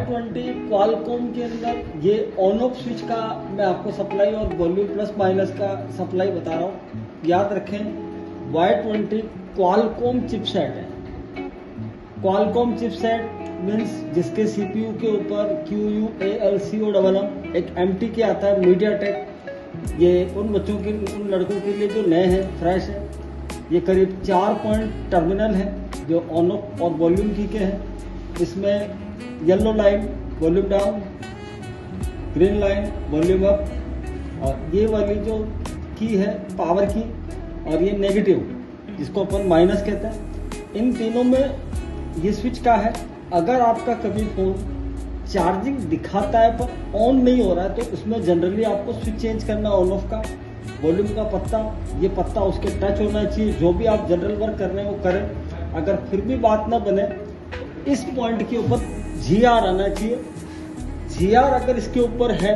Y20 Qualcomm के अंदर ये ऑन ऑफ स्विच का मैं आपको सप्लाई और वॉल्यूम प्लस माइनस का सप्लाई बता रहा हूँ। याद रखें Y20 क्वालकॉम चिपसेट है। क्वालकॉम चिपसेट मीन्स जिसके CPU के ऊपर QUALCOMM एक MT के आता है मीडियाटेक। ये उन बच्चों के उन लड़कों के लिए जो नए हैं फ्रेश है। ये करीब 4 पॉइंट टर्मिनल है जो ऑन ऑफ और वॉल्यूम की के हैं। इसमें yellow line volume down, green line volume up, और ये वाली जो की है पावर की, और ये नेगेटिव जिसको अपन माइनस कहते हैं। इन तीनों में ये स्विच का है। अगर आपका कभी फोन चार्जिंग दिखाता है पर ऑन नहीं हो रहा है तो उसमें जनरली आपको स्विच चेंज करना ऑन ऑफ का। वॉल्यूम का पत्ता, ये पत्ता उसके टच होना चाहिए। जो भी आप जनरल वर्क कर रहे हैं वो करें। अगर फिर भी बात ना बने तो इस पॉइंट के ऊपर GR आना चाहिए। GR अगर इसके ऊपर है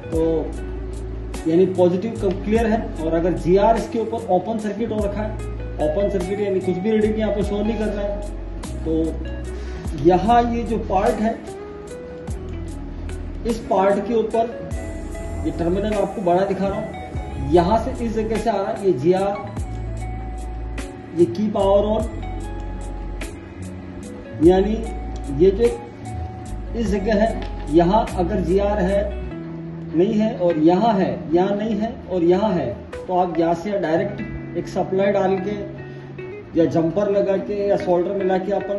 तो यानी पॉजिटिव क्लियर है, और अगर GR इसके ऊपर ओपन सर्किट हो रखा है, ओपन सर्किट यानी कुछ भी रीडिंग यहाँ पे शो नहीं कर रहा है, तो यहाँ ये जो पार्ट है इस पार्ट के ऊपर ये टर्मिनल आपको बड़ा दिखा रहा हूँ, यहाँ से इस जगह से आ रहा है ये GR, ये की पावर ऑन, यानी ये जो इस जगह है यहाँ अगर GR है नहीं है और यहाँ है, यहाँ नहीं है और यहाँ है, तो आप यहाँ से डायरेक्ट एक सप्लाई डाल के या जंपर लगा के या सोल्डर मिला के अपन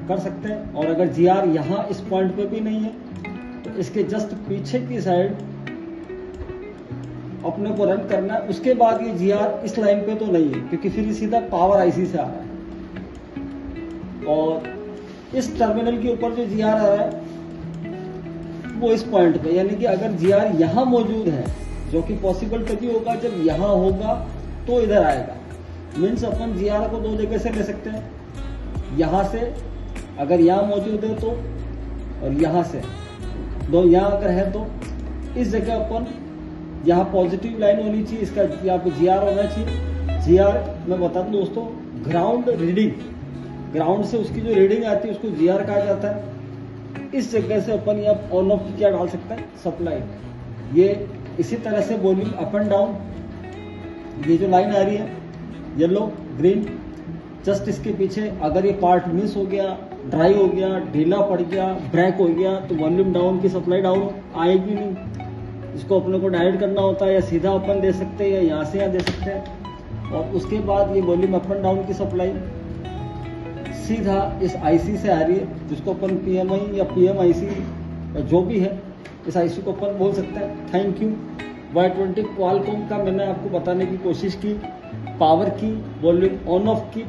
कर सकते हैं। और अगर GR यहाँ इस पॉइंट पे भी नहीं है तो इसके जस्ट पीछे की साइड अपने को रन करना है। उसके बाद ये GR इस लाइन पे तो नहीं है क्योंकि फिर सीधा पावर IC से आ रहा है, और इस टर्मिनल के ऊपर जो GR आ रहा है वो इस पॉइंट पे, यानी कि अगर GR यहाँ मौजूद है, जो कि पॉसिबल तभी होगा जब यहाँ होगा तो इधर आएगा। मीन्स अपन GR को दो जगह से ले सकते हैं, यहाँ से अगर यहाँ मौजूद है तो, और यहाँ से दो, यहाँ अगर है तो इस जगह अपन यहाँ पॉजिटिव लाइन होनी चाहिए, इसका यहाँ पे GR होना चाहिए। GR मैं बता दूं दोस्तों, ग्राउंड रीडिंग, ग्राउंड से उसकी जो रीडिंग आती है उसको GR कहा जाता है। इस जगह से अपन यहाँ ऑन ऑफ क्या डाल सकते हैं, सप्लाई। ये इसी तरह से वॉल्यूम अप एंड डाउन, ये जो लाइन आ रही है येलो ग्रीन, जस्ट इसके पीछे अगर ये पार्ट मिस हो गया, ड्राई हो गया, ढीला पड़ गया, ब्रेक हो गया तो वॉल्यूम डाउन की सप्लाई डाउन आएगी नहीं। इसको अपने को डायरेक्ट करना होता है, या सीधा अपन दे सकते हैं या यहाँ से यहाँ दे सकते हैं। और उसके बाद ये वॉल्यूम अप एंड डाउन की सप्लाई सीधा इस IC से आ रही है, जिसको अपन PMI या PMIC या जो भी है इस IC को अपन बोल सकते हैं। Thank you. Y20 क्वालकॉम का मैंने आपको बताने की कोशिश की, पावर की, वॉल्यूम ऑन ऑफ की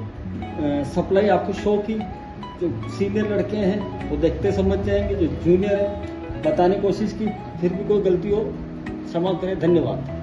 सप्लाई आपको शो की। जो सीनियर लड़के हैं वो देखते समझ जाएंगे, जो जूनियर है बताने की कोशिश की, फिर भी कोई गलती हो क्षमा करें। धन्यवाद।